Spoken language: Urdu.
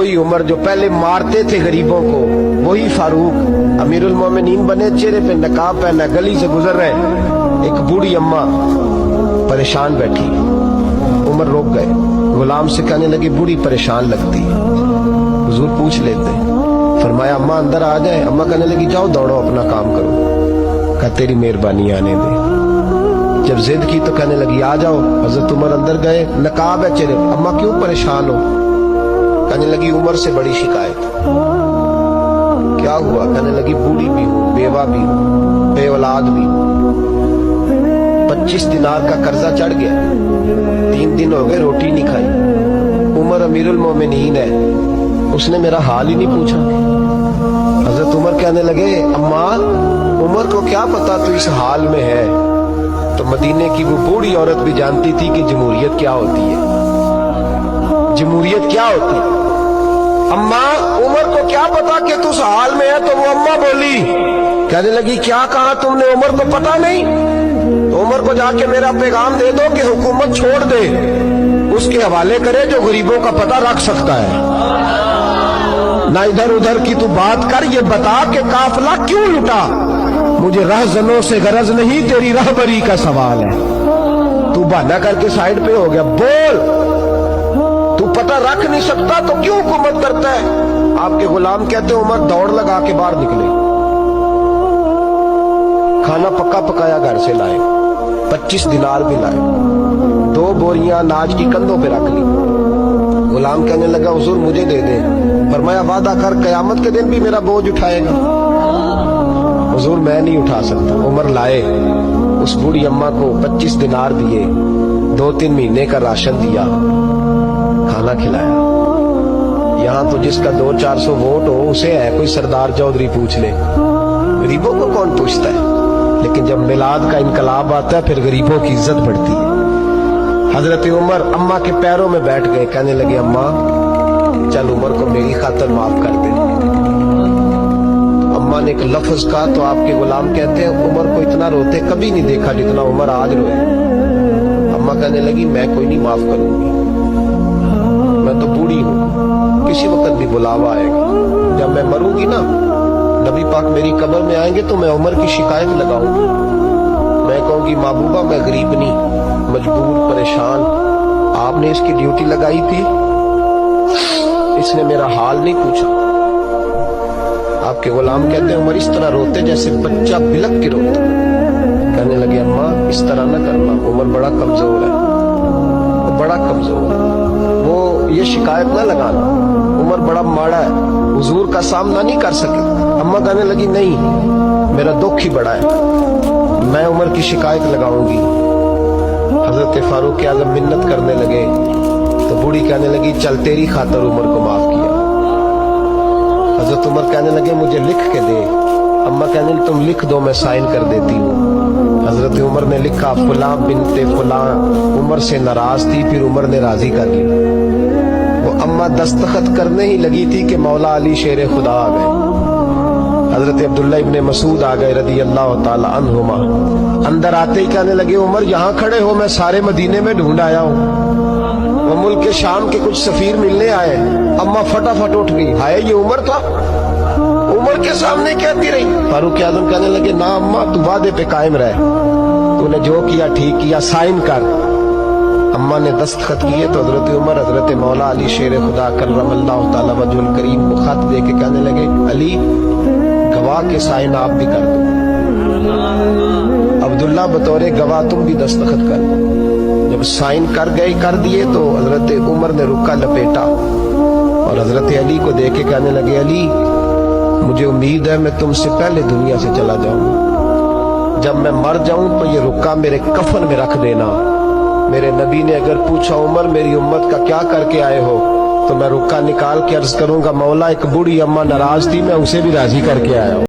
وہی عمر جو پہلے مارتے تھے غریبوں کو، وہی فاروق امیر المومنین بنے، چہرے پہ نقاب پہنا، گلی سے گزر رہے، ایک بوڑھی اماں پریشان بیٹھی، عمر روک گئے، غلام سے کہنے لگے بوڑھی پریشان لگتی ہے، حضور پوچھ لیتے، فرمایا اماں اندر آ جائے، اماں کہنے لگی جاؤ دوڑو اپنا کام کرو، کہا تیری مہربانی آنے دے، جب ضد کی تو کہنے لگی آ جاؤ، حضرت عمر اندر گئے، نقاب ہے چہرے، اماں کیوں پریشان ہو؟ کہنے لگی عمر سے بڑی شکایت، کیا ہوا؟ کہنے لگی بوڑھی بھی ہوں، بیوہ بھی ہوں، بے اولاد بھی ہوں، 25 دینار کا قرضہ چڑھ گیا، 3 دن ہو گئے روٹی نہیں کھائی، عمر امیر المومنین ہے، اس نے میرا حال ہی نہیں پوچھا۔ حضرت عمر کہنے لگے اماں عمر کو کیا پتا تو اس حال میں ہے؟ تو مدینے کی وہ بوڑھی عورت بھی جانتی تھی کہ جمہوریت کیا ہوتی ہے، جمہوریت کیا ہوتی ہے۔ اماں عمر کو کیا پتا کہ تو اس حال میں ہے؟ تو وہ اماں بولی، کہنے لگی کیا کہا تم نے؟ عمر کو پتا نہیں؟ تو عمر کو جا کے میرا پیغام دے دو کہ حکومت چھوڑ دے، اس کے حوالے کرے جو غریبوں کا پتہ رکھ سکتا ہے، نہ ادھر ادھر کی تو بات کر، یہ بتا کہ قافلہ کیوں لٹا؟ مجھے رہزنوں سے غرض نہیں، تیری رہبری کا سوال ہے۔ تو بہانہ کر کے سائیڈ پہ ہو گیا، بول، تو پتہ رکھ نہیں سکتا تو کیوں حکومت کرتا ہے؟ آپ کے غلام کہتے عمر دوڑ لگا کے باہر نکلے، کھانا پکا پکایا گھر سے لائے، 25 دینار بھی لائے، 2 بوریاں اناج کی کندھوں پہ رکھ لی۔ غلام کہنے لگا حضور مجھے دے دے، فرمایا وعدہ کر قیامت کے دن بھی میرا بوجھ اٹھائے گا؟ حضور میں نہیں اٹھا سکتا۔ عمر لائے، اس بوڑھی اماں کو 25 دینار دیے، 2-3 مہینے کا راشن دیا، کھانا کھلایا۔ یہاں تو جس کا 200-400 ووٹ ہو اسے ہے کوئی سردار چودھری پوچھ لے، غریبوں کو کون پوچھتا ہے؟ لیکن جب میلاد کا انقلاب آتا ہے پھر غریبوں کی عزت بڑھتی ہے۔ حضرت عمر اماں کے پیروں میں بیٹھ گئے، کہنے لگے اماں چل عمر کو میری خاطر معاف کر دے۔ اماں نے ایک لفظ کہا تو آپ کے غلام کہتے ہیں عمر کو اتنا روتے کبھی نہیں دیکھا جتنا عمر آج روئے۔ اماں کہنے لگی میں کوئی نہیں معاف کروں گی، میں تو بوڑھی ہوں، کسی وقت بھی بلاوا آئے گا، جب میں مروں گی نا نبی پاک میری قبر میں آئیں گے تو میں عمر کی شکایت لگاؤں گی، میں کہوں گی محبوبہ میں غریب نہیں، مجبور پریشان، آپ نے اس کی ڈیوٹی لگائی تھی، اس نے میرا حال نہیں پوچھا۔ آپ کے غلام کہتے ہیں عمر اس طرح روتے جیسے بچہ بلک کے روتا۔ کہنے لگے اماں اس طرح نہ کرنا، عمر بڑا کمزور ہے، وہ بڑا کمزور ہے، وہ یہ شکایت نہ لگانا، عمر بڑا ماڑا ہے، حضور کا سامنا نہیں کر سکے۔ اماں کہنے لگی نہیں، میرا دکھ ہی بڑا ہے، میں عمر کی شکایت لگاؤں گی۔ حضرت فاروق اعظم منت کرنے لگے تو بوڑھی کہنے لگی چل تیری خاطر عمر کو معاف کیا۔ حضرت عمر کہنے لگے مجھے لکھ کے دے، اماں کہنے لگی تم لکھ دو میں سائن کر دیتی ہوں۔ حضرت عمر نے لکھا فلاں بنت فلاں عمر سے ناراض تھی، پھر عمر نے راضی کر لی۔ وہ اماں دستخط کرنے ہی لگی تھی کہ مولا علی شیر خدا آ گئے، حضرت عبداللہ ابن مسعود آ گئے رضی اللہ تعالی عنہما۔ اندر آتے ہی کہنے لگے عمر یہاں کھڑے ہو، میں سارے مدینے میں ڈھونڈ آیا ہوں، وہ ملک کے شام کے کچھ سفیر ملنے آئے۔ اماں فٹافٹ اٹھ گئی، ہائے یہ عمر تھا، عمر کے سامنے کہتی رہی۔ فاروق اعظم کہنے لگے نہ اماں تو وعدے پہ قائم رہ، تو نے جو کیا ٹھیک کیا، سائن کر۔ اماں نے دستخط کیے تو حضرت عمر حضرت مولا علی شیر خدا کرم اللہ تعالی وجہ الکریم کو خط دے کے کہنے لگے علی گواہ کے سائن آپ بھی کر دو، عبداللہ بطور گواہ تم بھی دستخط کر دو۔ جب سائن کر گئے کر دیے تو حضرت عمر نے رکا لپیٹا اور حضرت علی کو دے کے کہنے لگے علی مجھے امید ہے میں تم سے پہلے دنیا سے چلا جاؤں، جب میں مر جاؤں تو یہ رکا میرے کفن میں رکھ دینا۔ میرے نبی نے اگر پوچھا عمر میری امت کا کیا کر کے آئے ہو تو میں رکا نکال کے عرض کروں گا مولا ایک بوڑھی اماں ناراض تھی، میں اسے بھی راضی کر کے آیا ہوں۔